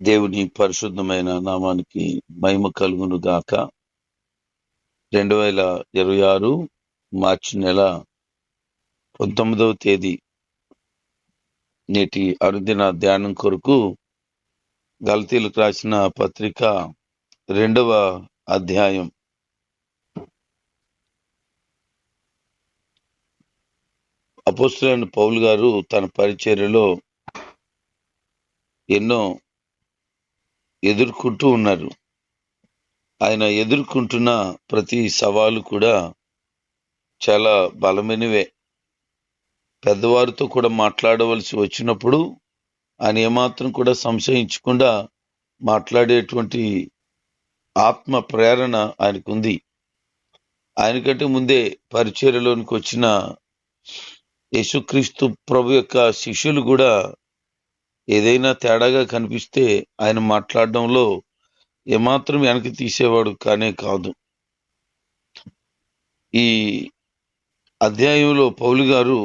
దేవుని పరిశుద్ధమైన నామానికి మహిమ కలుగును గాక. 2026 మార్చి నెల 19వ తేదీ నేటి అనుదిన ధ్యానం కొరకు గలతీలకు రాసిన పత్రిక 2వ అధ్యాయం. అపోస్తలుడైన పౌలు గారు తన పరిచర్యలో ఎన్నో ఎదుర్కొంటూ ఉన్నారు. ఆయన ఎదుర్కొంటున్న ప్రతి సవాలు కూడా చాలా బలమైనవే. పెద్దవారితో కూడా మాట్లాడవలసి వచ్చినప్పుడు ఆయన ఏమాత్రం కూడా సంశయించకుండా మాట్లాడేటువంటి ఆత్మ ప్రేరణ ఆయనకుంది. ఆయనకంటే ముందే పరిచర్యలోనికి వచ్చిన యేసుక్రీస్తు ప్రభు యొక్క శిష్యులు కూడా ఏదైనా తేడాగా కనిపిస్తే ఆయన మాట్లాడడంలో ఏమాత్రం వెనక్కి తీసేవాడు కానే కాదు. ఈ అధ్యాయంలో పౌలు గారు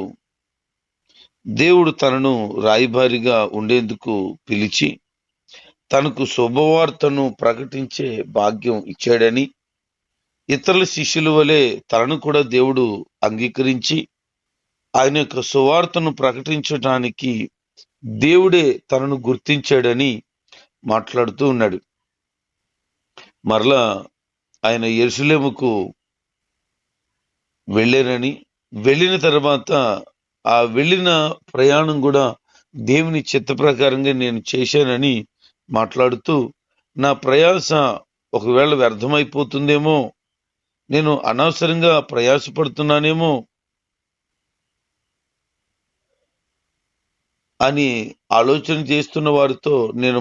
దేవుడు తనను రాయబారిగా ఉండేందుకు పిలిచి తనకు శుభవార్తను ప్రకటించే భాగ్యం ఇచ్చాడని, ఇతరుల శిష్యుల వలె తనను కూడా దేవుడు అంగీకరించి ఆయన యొక్క సువార్తను ప్రకటించడానికి దేవుడే తనను గుర్తించాడని మాట్లాడుతూ ఉన్నాడు. మరలా ఆయన యెరూషలేముకు వెళ్ళారని, వెళ్ళిన తర్వాత ఆ వెళ్ళిన ప్రయాణం కూడా దేవుని చిత్త ప్రకారంగా నేను చేశానని మాట్లాడుతూ, నా ప్రయాస ఒకవేళ వ్యర్థమైపోతుందేమో, నేను అనవసరంగా ప్రయాసపడుతున్నానేమో అని ఆలోచన చేస్తున్న వారితో నేను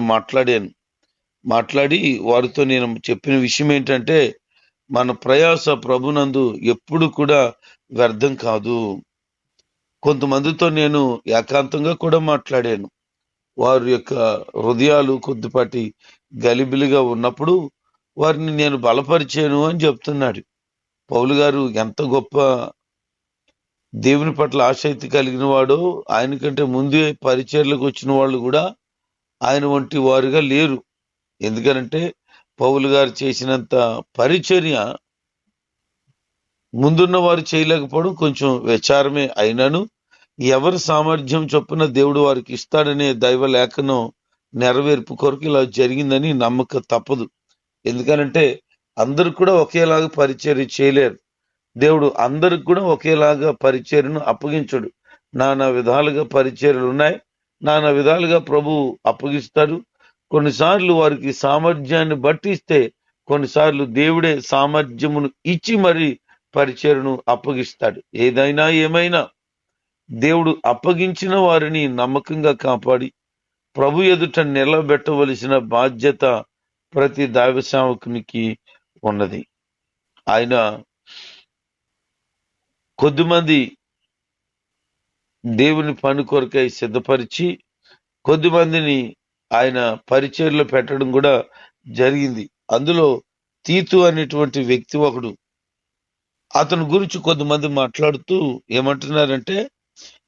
మాట్లాడి వారితో నేను చెప్పిన విషయం ఏంటంటే, మన ప్రయాస ప్రభునందు ఎప్పుడు కూడా వ్యర్థం కాదు. కొంతమందితో నేను ఏకాంతంగా కూడా మాట్లాడాను. వారి యొక్క హృదయాలు కొద్దిపాటి గలిబిలిగా ఉన్నప్పుడు వారిని నేను బలపరిచాను అని చెప్తున్నాడు. పౌలు గారు ఎంత గొప్ప దేవుని పట్ల ఆసక్తి కలిగిన వాడో, ఆయనకంటే ముందే పరిచర్లకు వచ్చిన వాళ్ళు కూడా ఆయన వంటి వారుగా లేరు. ఎందుకనంటే పౌలు గారు చేసినంత పరిచర్య ముందున్న వారు చేయలేకపోవడం కొంచెం విచారమే. అయినను ఎవరి సామర్థ్యం చొప్పున దేవుడు వారికి ఇస్తాడనే దైవ లేఖనం నెరవేర్పు కొరకు ఇలా జరిగిందని నమ్మక తప్పదు. ఎందుకనంటే అందరు కూడా ఒకేలాగా పరిచర్య చేయలేరు. దేవుడు అందరికి కూడా ఒకేలాగా పరిచర్యను అప్పగించడు. నానా విధాలుగా పరిచర్యలు ఉన్నాయి, నానా విధాలుగా ప్రభు అప్పగిస్తాడు. కొన్నిసార్లు వారికి సామర్థ్యాన్ని బట్టి ఇస్తే, కొన్నిసార్లు దేవుడే సామర్థ్యమును ఇచ్చి మరి పరిచర్యను అప్పగిస్తాడు. ఏదైనా ఏమైనా దేవుడు అప్పగించిన వారిని నమ్మకంగా కాపాడి ప్రభు ఎదుట నిలబెట్టవలసిన బాధ్యత ప్రతి దైవ సేవకునికి ఉన్నది. ఆయన కొద్దిమంది దేవుని పని కొరకై సిద్ధపరిచి కొద్దిమందిని ఆయన పరిచర్యలో పెట్టడం కూడా జరిగింది. అందులో తీతు అనేటువంటి వ్యక్తి ఒకడు. అతని గురించి కొద్దిమంది మాట్లాడుతూ ఏమంటున్నారంటే,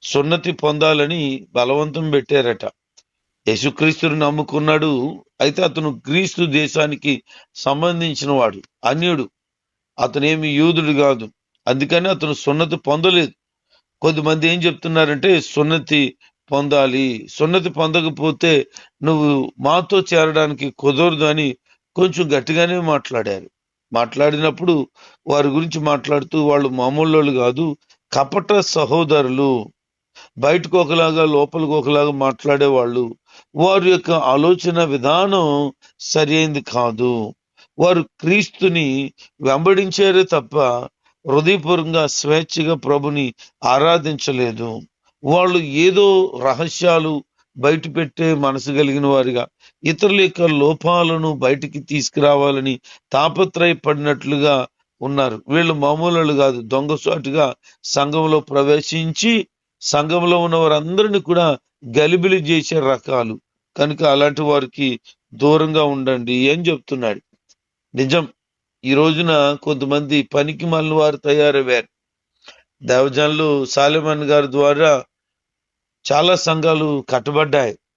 సున్నతి పొందాలని బలవంతం పెట్టారట. యేసుక్రీస్తుని నమ్ముకున్నాడు, అయితే అతను క్రీస్తు దేశానికి సంబంధించిన వాడు, అన్యుడు. అతనేమి యూదుడు కాదు, అందుకని అతను సున్నతి పొందలేదు. కొద్దిమంది ఏం చెప్తున్నారంటే, సున్నతి పొందాలి, సున్నతి పొందకపోతే నువ్వు మాతో చేరడానికి కుదరదు అని కొంచెం గట్టిగానే మాట్లాడినప్పుడు వారి గురించి మాట్లాడుతూ, వాళ్ళు మామూలు కాదు, కపట సహోదరులు, బయటకు ఒకలాగా లోపలికి ఒకలాగా మాట్లాడేవాళ్ళు. వారి యొక్క ఆలోచన విధానం సరి అయింది కాదు. వారు క్రీస్తుని వెంబడించారే తప్ప హృదయపూర్వకంగా స్వేచ్ఛగా ప్రభుని ఆరాధించలేదు. వాళ్ళు ఏదో రహస్యాలు బయట పెట్టే మనసు కలిగిన వారిగా ఇతరుల యొక్క లోపాలను బయటికి తీసుకురావాలని తాపత్రయపడినట్లుగా ఉన్నారు. వీళ్ళు మామూలు కాదు, దొంగసాటుగా సంఘంలో ప్రవేశించి సంఘంలో ఉన్న వారందరినీ కూడా గలిబిలి చేసే రకాలు. కనుక అలాంటి వారికి దూరంగా ఉండండి అని చెప్తున్నాడు. నిజం, ఈ రోజున కొంతమంది పనికి మాలిన వారు తయారయ్యారు. దేవజనులు సాలెమాన్ గారి ద్వారా చాలా సంఘాలు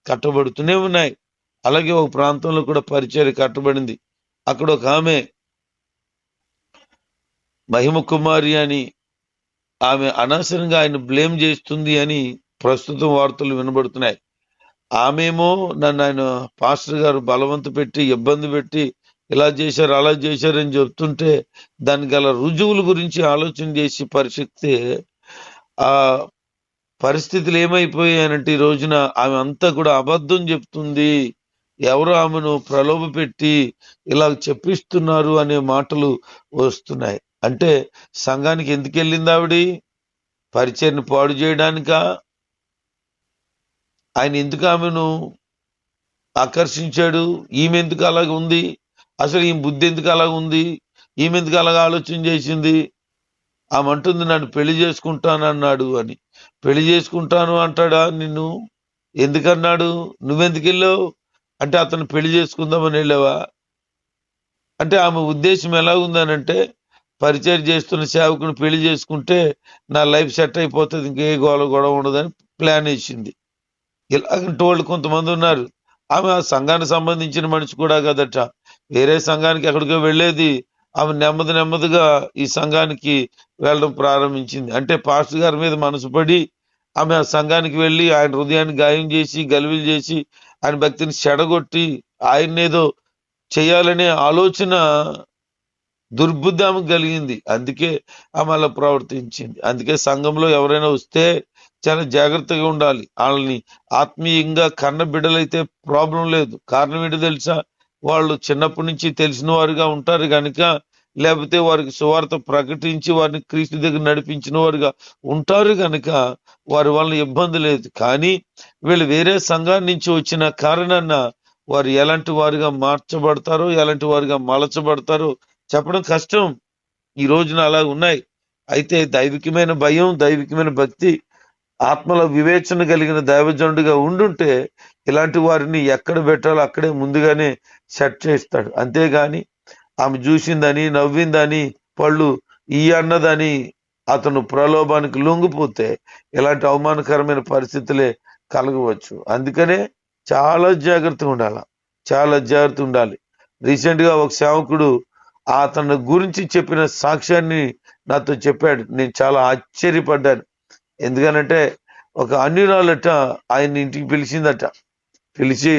కట్టబడుతూనే ఉన్నాయి. అలాగే ఒక ప్రాంతంలో కూడా పరిచర్య కట్టబడింది. అక్కడ ఒక ఆమె మహిమ కుమారి అని, ఆమె అనవసరంగా ఆయన బ్లేమ్ చేస్తుంది అని ప్రస్తుతం వార్తలు వినబడుతున్నాయి. ఆమెమో నన్ను ఆయన పాస్టర్ గారు బలవంత పెట్టి ఇబ్బంది పెట్టి ఇలా చేశారు అలా చేశారని చెప్తుంటే దానికి గల రుజువుల గురించి ఆలోచన చేసి పరిశీలిస్తే ఆ పరిస్థితులు ఏమైపోయాయంటే ఈ రోజున ఆమె అంతా కూడా అబద్ధం చెప్తుంది, ఎవరు ఆమెను ప్రలోభ పెట్టి ఇలా చెప్పిస్తున్నారు అనే మాటలు వస్తున్నాయి. అంటే సంఘానికి ఎందుకు వెళ్ళింది ఆవిడ? పరిచయను పాడు చేయడానికా? ఆయన ఎందుకు ఆమెను ఆకర్షించాడు? ఈమె ఎందుకు అలాగ ఉంది? అసలు ఈ బుద్ధి ఎందుకు అలాగ ఉంది? ఈమె ఎందుకు అలాగ ఆలోచన చేసింది? ఆమె అంటుంది నన్ను పెళ్లి చేసుకుంటాను అన్నాడు అని. పెళ్లి చేసుకుంటాను అంటాడా నిన్ను? ఎందుకన్నాడు? నువ్వెందుకు వెళ్ళావు? అంటే అతను పెళ్లి చేసుకుందామని వెళ్ళావా? అంటే ఆమె ఉద్దేశం ఎలా ఉందనంటే పరిచయం చేస్తున్న సేవకుని పెళ్లి చేసుకుంటే నా లైఫ్ సెట్ అయిపోతుంది, ఇంకే గొడవ ఉండదని ప్లాన్ వేసింది. ఇలాగంటే వాళ్ళు కొంతమంది ఉన్నారు. ఆమె ఆ సంఘానికి సంబంధించిన మనిషి కూడా కదట, వేరే సంఘానికి ఎక్కడికో వెళ్ళేది. ఆమె నెమ్మదిగా ఈ సంఘానికి వెళ్ళడం ప్రారంభించింది. అంటే పాస్టర్ గారి మీద మనసు పడి ఆమె ఆ సంఘానికి వెళ్ళి ఆయన హృదయాన్ని గాయం చేసి గలిబిలు చేసి ఆయన భక్తిని చెడగొట్టి ఆయన్నేదో చేయాలనే ఆలోచన దుర్బుద్ధి ఆమెకు కలిగింది. అందుకే ఆమె అలా ప్రవర్తించింది. అందుకే సంఘంలో ఎవరైనా వస్తే చాలా జాగ్రత్తగా ఉండాలి. వాళ్ళని ఆత్మీయంగా కన్న బిడ్డలైతే ప్రాబ్లం లేదు. కారణం ఏంటి తెలుసా? వాళ్ళు చిన్నప్పటి నుంచి తెలిసిన వారుగా ఉంటారు కనుక, లేకపోతే వారికి సువార్త ప్రకటించి వారిని క్రీస్తు దగ్గర నడిపించిన వారుగా ఉంటారు కనుక వారి వల్ల ఇబ్బంది లేదు. కానీ వీళ్ళు వేరే సంఘాన్ని నుంచి వచ్చిన కారణాన వారు ఎలాంటి వారుగా మార్చబడతారో, ఎలాంటి వారుగా మలచబడతారో చెప్పడం కష్టం. ఈ రోజున అలా ఉన్నాయి. అయితే దైవికమైన భయం, దైవికమైన భక్తి, ఆత్మల వివేచన కలిగిన దైవజనుడిగా ఉండుంటే ఇలాంటి వారిని ఎక్కడ పెట్టాలో అక్కడే ముందుగానే సెట్ చేస్తాడు. అంతేగాని ఆమె చూసిందని నవ్విందని పళ్ళు ఈ అన్నదని అతను ప్రలోభానికి లొంగిపోతే ఇలాంటి అవమానకరమైన పరిస్థితులే కలగవచ్చు. అందుకనే చాలా జాగ్రత్తగా ఉండాలి, చాలా జాగ్రత్త ఉండాలి. రీసెంట్ గా ఒక సేవకుడు అతని గురించి చెప్పిన సాక్ష్యాన్ని నాతో చెప్పాడు. నేను చాలా ఆశ్చర్యపడ్డాను. ఎందుకనంటే ఒక అన్యురాలట ఆయన ఇంటికి పిలిచిందట. పిలిచి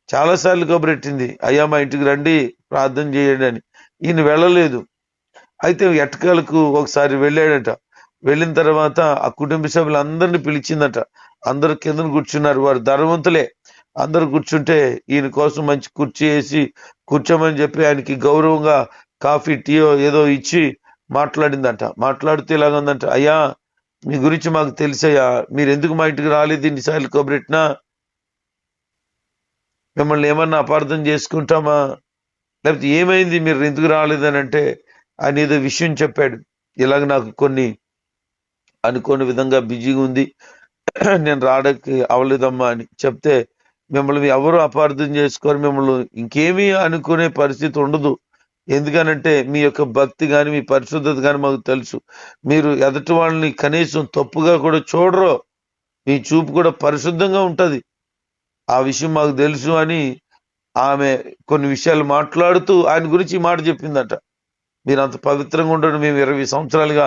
చాలాసార్లు కబురెట్టింది, అయ్యా మా ఇంటికి రండి ప్రార్థన చేయండి అని. ఈయన వెళ్ళలేదు. అయితే ఎట్టకాలకు ఒకసారి వెళ్ళాడట. వెళ్ళిన తర్వాత ఆ కుటుంబ సభ్యులందరినీ పిలిచిందట. అందరూ కిందన కూర్చున్నారు, వారు ధనవంతులే. అందరూ కూర్చుంటే ఈయన కోసం మంచి కుర్చీ వేసి కూర్చోమని చెప్పి ఆయనకి గౌరవంగా కాఫీ టీయో ఏదో ఇచ్చి మాట్లాడిందట. మాట్లాడితే ఇలాగుందంట, అయ్యా మీ గురించి మాకు తెలుసయ్యా, మీరు ఎందుకు మా ఇంటికి రాలేదు ఇన్నిసార్లు కబురెట్టినా? మిమ్మల్ని ఏమన్నా అపార్థం చేసుకుంటామా? లేకపోతే ఏమైంది మీరు ఎందుకు రాలేదని అంటే ఆయన ఏదో విషయం చెప్పాడు. ఇలాగ నాకు కొన్ని అనుకోని విధంగా బిజీగా ఉంది, నేను రావడానికి అవలేదమ్మా అని చెప్తే, మిమ్మల్ని ఎవరు అపార్థం చేసుకోరు, మిమ్మల్ని ఇంకేమీ అనుకునే పరిస్థితి ఉండదు. ఎందుకనంటే మీ యొక్క భక్తి కానీ మీ పరిశుద్ధత కానీ మాకు తెలుసు. మీరు ఎదుటి వాళ్ళని కనీసం తప్పుగా కూడా చూడరు, మీ చూపు కూడా పరిశుద్ధంగా ఉంటది, ఆ విషయం మాకు తెలుసు అని ఆమె కొన్ని విషయాలు మాట్లాడుతూ ఆయన గురించి ఈ మాట చెప్పిందట. మీరు అంత పవిత్రంగా ఉండడం మేము 20 సంవత్సరాలుగా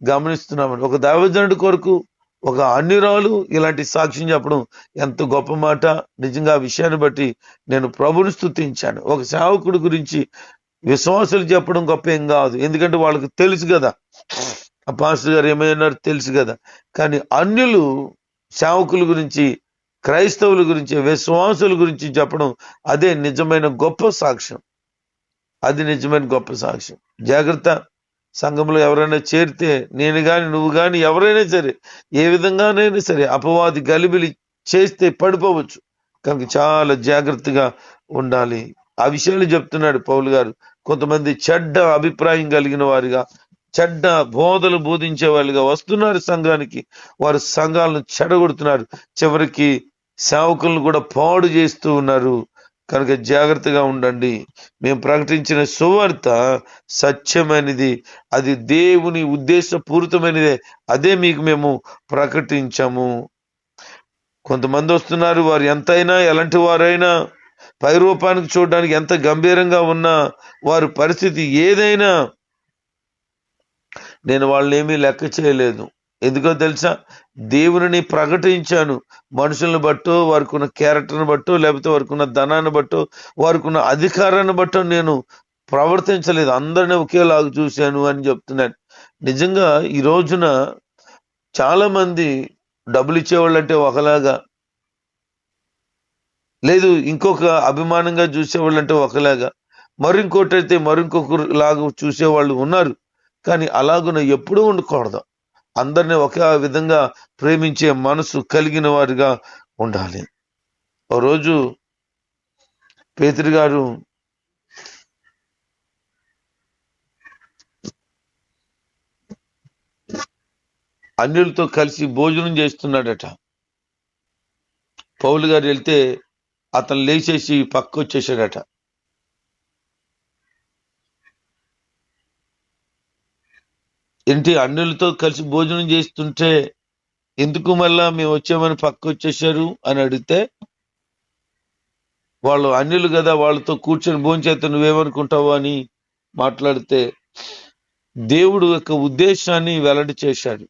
గమనిస్తున్నామని. ఒక దైవజనుడి కొరకు ఒక అన్యురాలు ఇలాంటి సాక్ష్యం చెప్పడం ఎంత గొప్ప మాట. నిజంగా ఆ విషయాన్ని బట్టి నేను ప్రభుని స్తుతించాను. ఒక సేవకుడి గురించి విశ్వాసులు చెప్పడం గొప్ప ఏం కాదు, ఎందుకంటే వాళ్ళకి తెలుసు కదా ఆ పాస్టర్ గారు ఏమైనారు తెలుసు కదా. కానీ అన్యులు సేవకుల గురించి, క్రైస్తవుల గురించి, విశ్వాసుల గురించి చెప్పడం అదే నిజమైన గొప్ప సాక్ష్యం. అది నిజమైన గొప్ప సాక్ష్యం. జాగ్రత్త. సంఘంలో ఎవరైనా చేరితే నేను గాని నువ్వు గాని ఎవరైనా సరే ఏ విధంగానైనా సరే అపవాది గలిబిలి చేస్తే పడిపోవచ్చు. కనుక చాలా జాగ్రత్తగా ఉండాలి. ఆ విషయాలు చెప్తున్నాడు పౌలు గారు. కొంతమంది చెడ్డ అభిప్రాయం కలిగిన వారిగా, చెడ్డ బోధలు బోధించే వాళ్ళుగా వస్తున్నారు సంఘానికి. వారు సంఘాలను చెడగొడుతున్నారు, చివరికి సేవకులను కూడా పాడు చేస్తూ ఉన్నారు. కనుక జాగ్రత్తగా ఉండండి. మేము ప్రకటించిన సువార్త సత్యమైనది, అది దేవుని ఉద్దేశపూరితమైనదే, అదే మీకు మేము ప్రకటించాము. కొంతమంది వస్తున్నారు, వారు ఎంతైనా ఎలాంటి వారైనా పై రూపానికి చూడడానికి ఎంత గంభీరంగా ఉన్న వారి పరిస్థితి ఏదైనా నేను వాళ్ళనేమీ లెక్క చేయలేదు. ఎందుకో తెలుసా? దేవుని ప్రకటించాను. మనుషులను బట్టో, వారికి ఉన్న క్యారెక్టర్ని బట్టో, లేకపోతే వారికి ఉన్న ధనాన్ని బట్టో, వారికి ఉన్న అధికారాన్ని బట్టో నేను ప్రవర్తించలేదు. అందరినీ ఒకేలాగా చూశాను అని చెప్తున్నాను. నిజంగా ఈ రోజున చాలా మంది డబ్బులు ఇచ్చేవాళ్ళు అంటే ఒకలాగా, లేదు ఇంకొక అభిమానంగా చూసేవాళ్ళు అంటే ఒకలాగా, మరింకోటి అయితే మరింకొకరు లాగా చూసేవాళ్ళు ఉన్నారు. కానీ అలాగున ఎప్పుడూ ఉండకూడదు. అందరినీ ఒకే విధంగా ప్రేమించే మనసు కలిగిన వారిగా ఉండాలి. ఓ రోజు పేతురు గారు అన్యులతో కలిసి భోజనం చేస్తున్నాడట. పౌలు గారు వెళ్తే అతను లేచేసి పక్క వచ్చేసాడట. ఏంటి, అన్యులతో కలిసి భోజనం చేస్తుంటే ఎందుకు మళ్ళా మేము వచ్చామని పక్క వచ్చేసారు అని అడిగితే, వాళ్ళు అన్యులు కదా, వాళ్ళతో కూర్చొని భోంచేస్తే నువ్వేమనుకుంటావు అని మాట్లాడితే దేవుడు యొక్క ఉద్దేశాన్ని వెల్లడి చేశాడు.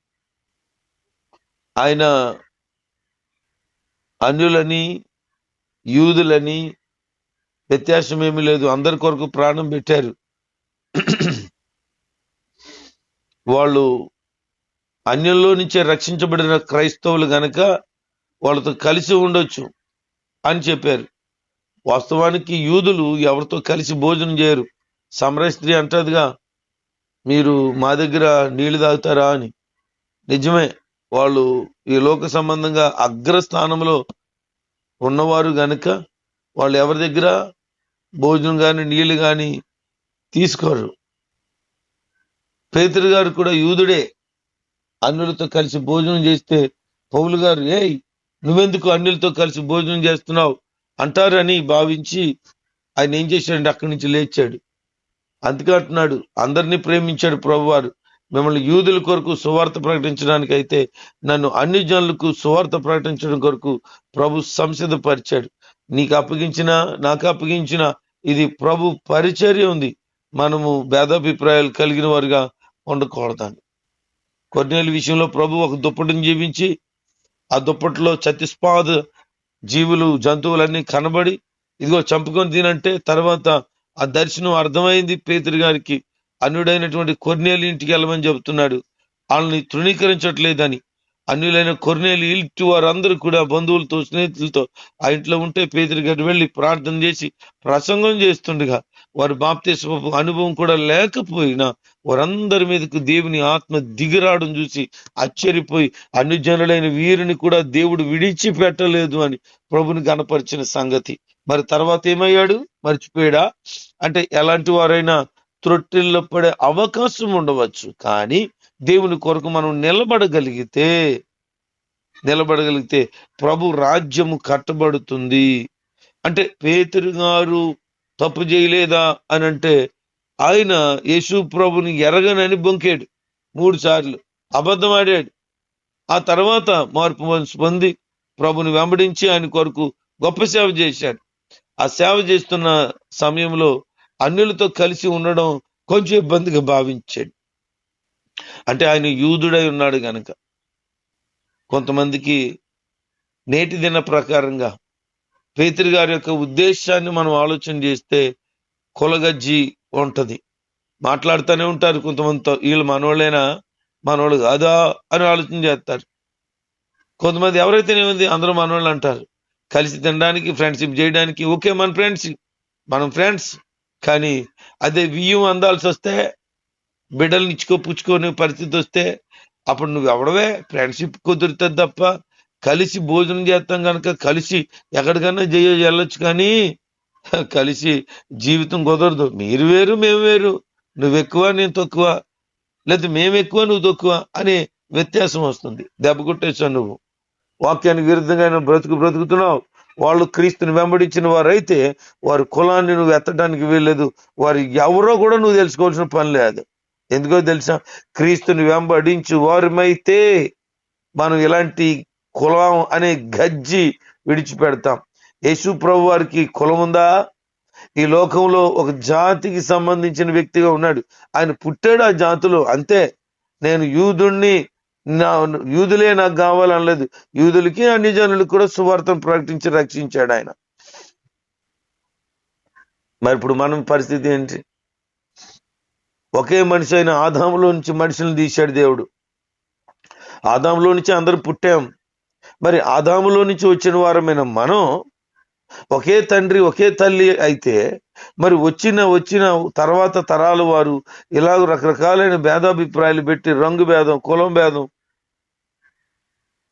ఆయన అన్యులని యూదులని వ్యత్యాసం ఏమీ లేదు, అందరి కొరకు ప్రాణం పెట్టారు. వాళ్ళు అన్యుల్లో నుంచే రక్షించబడిన క్రైస్తవులు గనక వాళ్ళతో కలిసి ఉండొచ్చు అని చెప్పారు. వాస్తవానికి యూదులు ఎవరితో కలిసి భోజనం చేయరు. సమరయ స్త్రీ అంటదిగా, మీరు మా దగ్గర నీళ్లు తాగుతారా అని. నిజమే, వాళ్ళు ఈ లోక సంబంధంగా అగ్రస్థానంలో ఉన్నవారు గనక వాళ్ళు ఎవరి దగ్గర భోజనం కానీ నీళ్లు కానీ తీసుకోరు. పేతురు గారు కూడా యూదుడే. అన్యులతో కలిసి భోజనం చేస్తే పౌలు గారు, ఏయ్ నువ్వెందుకు అన్యులతో కలిసి భోజనం చేస్తున్నావు అంటారని భావించి ఆయన ఏం చేశాడంటే అక్కడి నుంచి లేచాడు. అందుకే అంటున్నాడు, అందరినీ ప్రేమించాడు ప్రభువారు. మిమ్మల్ని యూదుల కొరకు సువార్త ప్రకటించడానికి అయితే నన్ను అన్ని జనులకు సువార్త ప్రకటించడం కొరకు ప్రభు సంసిద్ధపరిచాడు. నీకు అప్పగించిన నాకు అప్పగించిన ఇది ప్రభు పరిచర్య ఉంది. మనము భేదాభిప్రాయాలు కలిగిన వారుగా ఉండకూడదని. కొర్నేలు విషయంలో ప్రభు ఒక దుప్పటిని జీవించి ఆ దుప్పట్లో చతిస్పాద జీవులు జంతువులన్నీ కనబడి ఇదిగో చంపుకొని తినంటే తర్వాత ఆ దర్శనం అర్థమైంది పేతురు గారికి. అన్యుడైనటువంటి కొర్నేలు ఇంటికి వెళ్ళమని చెబుతున్నాడు. వాళ్ళని తృణీకరించట్లేదని. అన్యులైన కొర్నేలు ఇంటి వారందరూ కూడా బంధువులతో స్నేహితులతో ఆ ఇంట్లో ఉంటే పేతురు గారు వెళ్ళి ప్రార్థన చేసి ప్రసంగం చేస్తుండగా వారి బాప్తిస్మపు అనుభవం కూడా లేకపోయినా వారందరి మీదకు దేవుని ఆత్మ దిగిరావడం చూసి ఆశ్చర్యపోయి అన్ని జనులైన వీరిని కూడా దేవుడు విడిచిపెట్టలేదు అని ప్రభుని గణపరిచిన సంగతి. మరి తర్వాత ఏమయ్యాడు? మర్చిపోయాడా? అంటే ఎలాంటి వారైనా త్రొట్టిల్లో పడే అవకాశం ఉండవచ్చు, కానీ దేవుని కొరకు మనం నిలబడగలిగితే ప్రభు రాజ్యము కట్టబడుతుంది. అంటే పేతురు గారు తప్పు చేయలేదా అని అంటే, ఆయన యేసు ప్రభుని ఎరగనని బొంకాడు 3 సార్లు, అబద్ధం ఆడాడు. ఆ తర్వాత మార్పు మనసు పొంది ప్రభుని వెంబడించి ఆయన కొరకు గొప్ప సేవ చేశాడు. ఆ సేవ చేస్తున్న సమయంలో అన్యులతో కలిసి ఉండడం కొంచెం ఇబ్బందిగా భావించాడు. అంటే ఆయన యూదుడై ఉన్నాడు గనక. కొంతమందికి నేటి దిన ప్రకారంగా పేతురు గారి యొక్క ఉద్దేశాన్ని మనం ఆలోచన చేస్తే కులగజ్జి ఉంటది. మాట్లాడుతూనే ఉంటారు కొంతమందితో, వీళ్ళు మనోళ్ళైనా మనోళ్ళు కాదా అని ఆలోచన చేస్తారు. కొంతమంది ఎవరైతేనేముంది అందరూ మనోళ్ళు అంటారు. కలిసి తినడానికి, ఫ్రెండ్షిప్ చేయడానికి ఓకే మనం ఫ్రెండ్స్. కానీ అదే వియ్యం అందాల్సి వస్తే, బిడ్డల్ని పుచ్చుకొని పరిస్థితి వస్తే అప్పుడు నువ్వు ఎవడవే? ఫ్రెండ్షిప్ కుదురుతుంది తప్ప కలిసి భోజనం చేస్తాం కనుక కలిసి ఎక్కడికన్నా వెళ్ళొచ్చు, కానీ కలిసి జీవితం కుదరదు. మీరు వేరు మేము వేరు, నువ్వు ఎక్కువ నేను తక్కువ, లేదా మేము ఎక్కువ నువ్వు తక్కువ అనే వ్యత్యాసం వస్తుంది. దెబ్బ కొట్టేసావు నువ్వు. వాక్యానికి విరుద్ధంగా బ్రతుకుతున్నావు. వాళ్ళు క్రీస్తుని వెంబడించిన వారైతే వారి కులాన్ని నువ్వు ఎత్తడానికి వీల్లేదు. వారు ఎవరో కూడా నువ్వు తెలుసుకోవాల్సిన పని లేదు. ఎందుకో తెలుసా? క్రీస్తుని వెంబడించు వారమైతే మనం ఇలాంటి కులం అనే గజ్జి విడిచిపెడతాం. యేసు ప్రభు వారికి కులం ఉందా? ఈ లోకంలో ఒక జాతికి సంబంధించిన వ్యక్తిగా ఉన్నాడు. ఆయన పుట్టాడు ఆ జాతిలో, అంతే. నేను యూదుణ్ణి, యూదులే నాకు కావాలనలేదు. యూదులకి అన్ని జనులకు కూడా సువార్తను ప్రకటించి రక్షించాడు ఆయన. మరి ఇప్పుడు మనం పరిస్థితి ఏంటి? ఒకే మనిషి అయిన ఆదాములో నుంచి మనుషులను తీశాడు దేవుడు. ఆదాములో నుంచి అందరూ పుట్టాం. మరి ఆదాములో నుంచి వచ్చిన వారమైన మనం ఒకే తండ్రి ఒకే తల్లి అయితే, మరి వచ్చిన తర్వాత తరాల వారు ఇలాగ రకరకాలైన భేదాభిప్రాయాలు పెట్టి, రంగు భేదం, కులం భేదం,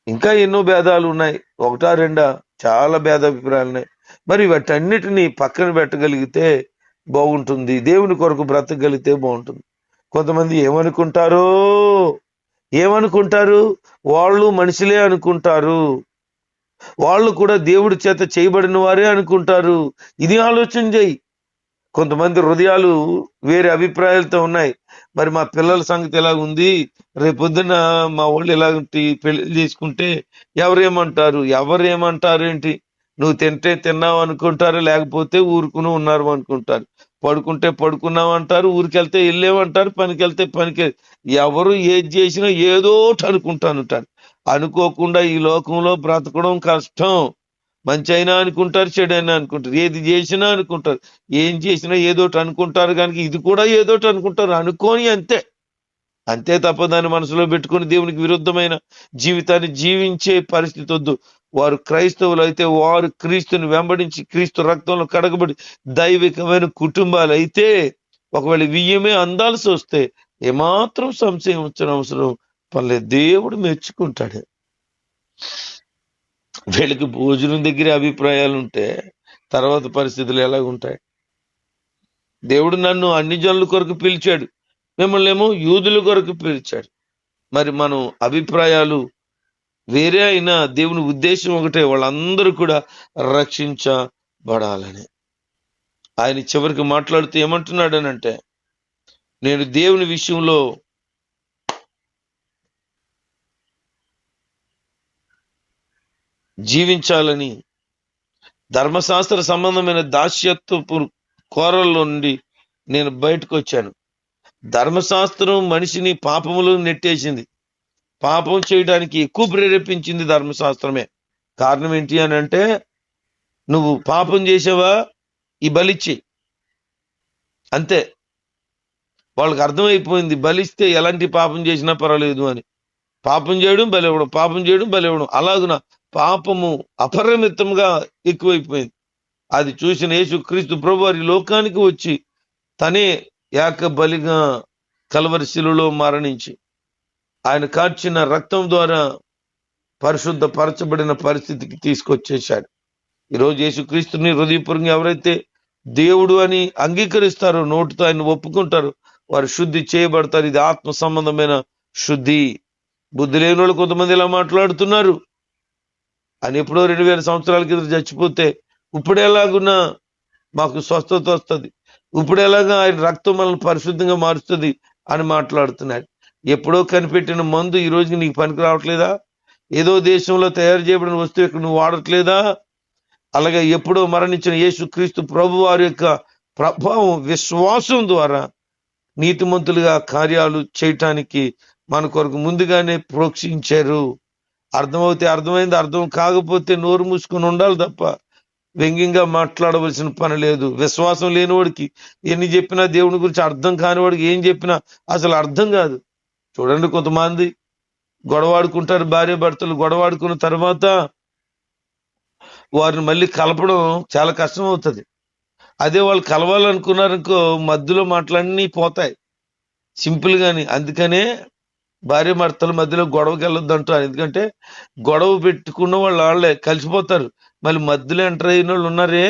ఇంకా ఎన్నో భేదాలు ఉన్నాయి. ఒకటా రెండా? చాలా భేదాభిప్రాయాలు ఉన్నాయి. మరి వాటన్నిటినీ పక్కన పెట్టగలిగితే బాగుంటుంది. దేవుని కొరకు బ్రతకగలిగితే బాగుంటుంది. కొంతమంది ఏమనుకుంటారు? వాళ్ళు మనుషులే అనుకుంటారు. వాళ్ళు కూడా దేవుడి చేత చేయబడిన వారే అనుకుంటారు. ఇది ఆలోచన చేయి. కొంతమంది హృదయాలు వేరే అభిప్రాయాలతో ఉన్నాయి. మరి మా పిల్లల సంగతి ఎలా ఉంది, రేపొద్దున మా వాళ్ళు ఎలాంటి పెళ్లి చేసుకుంటే ఎవరేమంటారు ఏంటి? నువ్వు తింటే తిన్నావు అనుకుంటారు, లేకపోతే ఊరుకుని ఉన్నారు అనుకుంటారు. పడుకుంటే పడుకున్నావు అంటారు, ఊరికెళ్తే వెళ్ళేమంటారు, పనికెళ్తే పనికి. ఎవరు ఏది చేసినా ఏదోటి అనుకుంటానంటారు. అనుకోకుండా ఈ లోకంలో బ్రతకడం కష్టం. మంచి అయినా అనుకుంటారు, చెడైనా అనుకుంటారు, ఏది చేసినా అనుకుంటారు, ఏం చేసినా ఏదోటి అనుకుంటారు. కనుక ఇది కూడా ఏదోటి అనుకుంటారు. అనుకోని అంతే తప్ప దాన్ని మనసులో పెట్టుకుని దేవునికి విరుద్ధమైన జీవితాన్ని జీవించే పరిస్థితి వద్దు. వారు క్రైస్తవులు అయితే వారు క్రీస్తుని వెంబడించి క్రీస్తు రక్తంలో కడగబడి దైవికమైన కుటుంబాలు అయితే, ఒకవేళ వియ్యమే అందాల్సి వస్తే ఏమాత్రం సంశయం వచ్చిన అవసరం పర్లేదు, దేవుడు మెచ్చుకుంటాడు. వీళ్ళకి భోజనం దగ్గర అభిప్రాయాలు ఉంటే తర్వాత పరిస్థితులు ఎలాగుంటాయి? దేవుడు నన్ను అన్ని జనుల కొరకు పిలిచాడు, మిమ్మల్ని ఏమో యూదుల కొరకు పిలిచాడు. మరి మనం అభిప్రాయాలు వేరే అయినా దేవుని ఉద్దేశం ఒకటే, వాళ్ళందరూ కూడా రక్షించబడాలని. ఆయన చివరికి మాట్లాడుతూ ఏమంటున్నాడనంటే, నేను దేవుని విషయంలో జీవించాలని ధర్మశాస్త్ర సంబంధమైన దాస్యత్వపు కోరల్లో నుండి నేను బయటకు వచ్చాను. ధర్మశాస్త్రం మనిషిని పాపములో నెట్టేసింది. పాపం చేయడానికి ఎక్కువ ప్రేరేపించింది ధర్మశాస్త్రమే. కారణం ఏంటి అని అంటే, నువ్వు పాపం చేసావా, ఈ బలిచ్చి, అంతే. వాళ్ళకి అర్థమైపోయింది బలిస్తే ఎలాంటి పాపం చేసినా పర్వాలేదు అని. పాపం చేయడం బలివ్వడం, పాపం చేయడం బలివ్వడం, అలాగున పాపము అపరిమితంగా ఎక్కువైపోయింది. అది చూసిన యేసుక్రీస్తు ప్రభు వారి లోకానికి వచ్చి తనే ఏక బలిగా కల్వరి శిలువలో మరణించి ఆయన కార్చిన రక్తం ద్వారా పరిశుద్ధపరచబడిన పరిస్థితికి తీసుకొచ్చేశాడు. ఈరోజు యేసుక్రీస్తుని హృదయపూర్వకంగా ఎవరైతే దేవుడు అని అంగీకరిస్తారో, నోటితో ఆయన ఒప్పుకుంటారో, వారు శుద్ధి చేయబడతారు. ఇది ఆత్మ సంబంధమైన శుద్ధి. బుద్ధి లేని వాళ్ళు కొంతమంది ఇలా మాట్లాడుతున్నారు. ఆయన ఎప్పుడో 2000 సంవత్సరాల కింద చచ్చిపోతే ఇప్పుడెలాగున్నా మాకు స్వస్థత వస్తుంది, ఇప్పుడెలాగా ఆయన రక్తం మనల్ని పరిశుద్ధంగా మారుస్తుంది అని మాట్లాడుతున్నాడు. ఎప్పుడో కనిపెట్టిన మందు ఈ రోజుకి నీకు పనికి రావట్లేదా? ఏదో దేశంలో తయారు చేయబడిన వస్తువు ఇక్కడ నువ్వు వాడట్లేదా? అలాగే ఎప్పుడో మరణించిన యేసుక్రీస్తు ప్రభు వారి యొక్క ప్రభావం, విశ్వాసం ద్వారా నీతిమంతులుగా కార్యాలు చేయటానికి మన కొరకు ముందుగానే ప్రోక్షించారు. అర్థమవుతే అర్థమైంది, అర్థం కాకపోతే నోరు మూసుకొని ఉండాలి తప్ప వ్యంగ్యంగా మాట్లాడవలసిన పని లేదు. విశ్వాసం లేనివాడికి ఎన్ని చెప్పినా, దేవుని గురించి అర్థం కానివాడికి ఏం చెప్పినా అసలు అర్థం కాదు. చూడండి, కొంతమంది గొడవాడుకుంటారు, భార్య భర్తలు గొడవాడుకున్న తర్వాత వారిని మళ్ళీ కలపడం చాలా కష్టం అవుతుంది. అదే వాళ్ళు కలవాలనుకున్నారనుకో, మధ్యలో మాటలన్నీ పోతాయి సింపుల్ గాని. అందుకనే భార్య భర్తల మధ్యలో గొడవకి వెళ్ళొద్దు అంటారు. ఎందుకంటే గొడవ పెట్టుకున్న వాళ్ళే కలిసిపోతారు. మళ్ళీ మధ్యలో ఎంటర్ అయిన వాళ్ళు ఉన్నారే,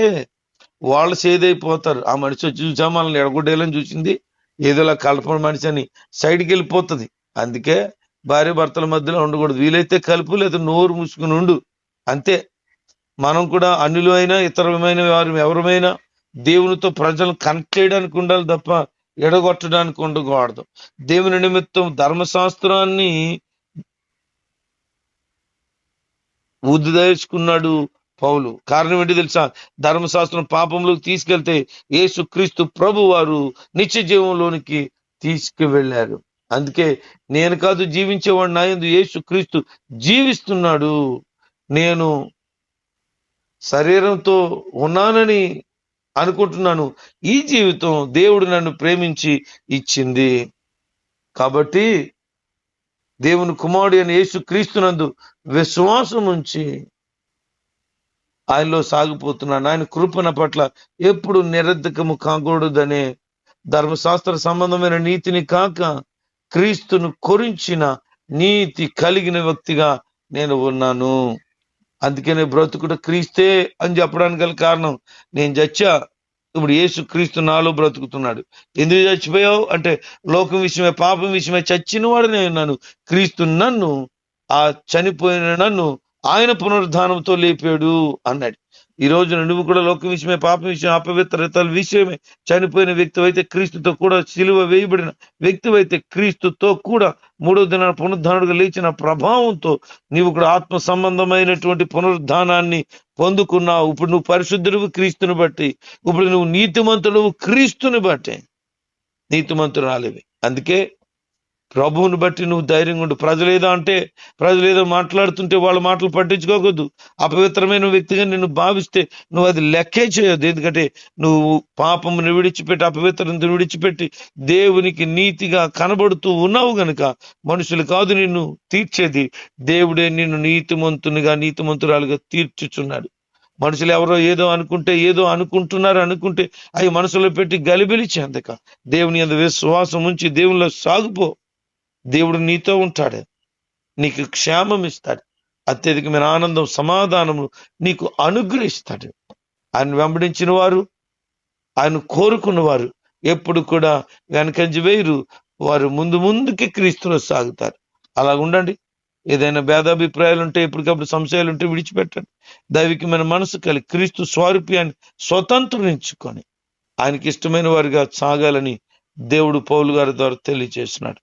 వాళ్ళు సేదైపోతారు. ఆ మనిషి వచ్చి చూసా మనల్ని ఎడగొట్టేయాలని చూసింది, ఏదోలా కలపని మనిషి అని సైడ్కి వెళ్ళిపోతుంది. అందుకే భార్య భర్తల మధ్యలో ఉండకూడదు. వీలైతే కలుపు, లేదా నోరు మూసుకుని ఉండు, అంతే. మనం కూడా అన్యులు అయినా ఇతరమైన వారు ఎవరమైనా దేవునితో ప్రజలను కనెక్ట్ చేయడానికి ఉండాలి తప్ప ఎడగొట్టడానికి ఉండకూడదు. దేవుని నిమిత్తం ధర్మశాస్త్రాన్ని ఉద్దేశించుకున్నాడు పౌలు. కారణం ఏంటి తెలుసా? ధర్మశాస్త్రం పాపంలోకి తీసుకెళ్తే యేసుక్రీస్తు ప్రభు వారు నిత్య జీవంలోనికి తీసుకువెళ్ళారు. అందుకే నేను కాదు జీవించేవాడు, నా యందు యేసుక్రీస్తు జీవిస్తున్నాడు. నేను శరీరంతో ఉన్నానని అనుకుంటున్నాను. ఈ జీవితం దేవుడు నన్ను ప్రేమించి ఇచ్చింది. కాబట్టి దేవుని కుమారుడు అయిన యేసుక్రీస్తునందు విశ్వాసం ఉంచి ఆయనలో సాగిపోతున్నాను. ఆయన కృపణ పట్ల ఎప్పుడు నిరర్ధకము కాకూడదనే ధర్మశాస్త్ర సంబంధమైన నీతిని కాక క్రీస్తును కొరించిన నీతి కలిగిన వ్యక్తిగా నేను ఉన్నాను. అందుకనే బ్రతుకుట క్రీస్తే అని చెప్పడానికి గల కారణం, నేను చచ్చా, ఇప్పుడు యేసు క్రీస్తు నాలో బ్రతుకుతున్నాడు. ఎందుకు చచ్చిపోయావు అంటే, లోకం విషయమే పాపం విషయమే చచ్చిన వాడనే ఉన్నాను. క్రీస్తు నన్ను, ఆ చనిపోయిన నన్ను ఆయన పునరుద్ధానంతో లేపాడు అన్నాడు. ఈ రోజున నువ్వు కూడా లోకం విషయమే పాపం విషయం అపవిత్రతల విషయమే చనిపోయిన వ్యక్తి అయితే, క్రీస్తుతో కూడా సిలువ వేయబడిన వ్యక్తి అయితే, క్రీస్తుతో కూడా 3వ దినాన పునరుద్ధానుడిగా లేచిన ప్రభావంతో నీవు కూడా ఆత్మ సంబంధమైనటువంటి పునరుద్ధానాన్ని పొందుకున్నావు. ఇప్పుడు నువ్వు పరిశుద్ధుడు క్రీస్తుని బట్టి, ఇప్పుడు నువ్వు నీతిమంతుడు క్రీస్తుని బట్టి, నీతిమంతురాలివి. అందుకే ప్రభువుని బట్టి నువ్వు ధైర్యంగా ఉండు. ప్రజలు ఏదో మాట్లాడుతుంటే వాళ్ళ మాటలు పట్టించుకోకూడదు. అపవిత్రమైన వ్యక్తిగా నిన్ను భావిస్తే నువ్వు అది లెక్కే చేయొద్దు. ఎందుకంటే నువ్వు పాపమును విడిచిపెట్టి, అపవిత్రతను విడిచిపెట్టి దేవునికి నీతిగా కనబడుతూ ఉన్నావు గనుక మనుషులు కాదు నిన్ను తీర్చేది, దేవుడే నిన్ను నీతిమంతురాలుగా తీర్చుచున్నాడు. మనుషులు ఎవరో ఏదో అనుకుంటే అవి మనసులో పెట్టి గలిబిలి చెందక దేవుని యందు విశ్వాసం ఉంచి దేవునిలో సాగుపో. దేవుడు నీతో ఉంటాడు, నీకు క్షేమం ఇస్తాడు, అత్యధికమైన ఆనందం సమాధానము నీకు అనుగ్రహిస్తాడు. ఆయన వెంబడించిన వారు, ఆయన కోరుకున్న వారు ఎప్పుడు కూడా వెనకంజ వేయరు. వారు ముందుకి క్రీస్తులో సాగుతారు. అలా ఉండండి. ఏదైనా భేదాభిప్రాయాలు ఉంటే, ఎప్పటికప్పుడు సంశయాలు ఉంటే విడిచిపెట్టండి. దైవికమైన మనసు కలిగి క్రీస్తు స్వారూప్యాన్ని స్వతంత్రించుకొని ఆయనకి ఇష్టమైన వారిగా సాగాలని దేవుడు పౌలు గారి ద్వారా తెలియజేస్తున్నాడు.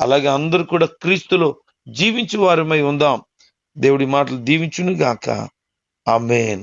అలాగే అందరూ కూడా క్రీస్తులో జీవించే వారమై ఉందాం. దేవుడి మాటలు దీవించును గాక. ఆమేన్.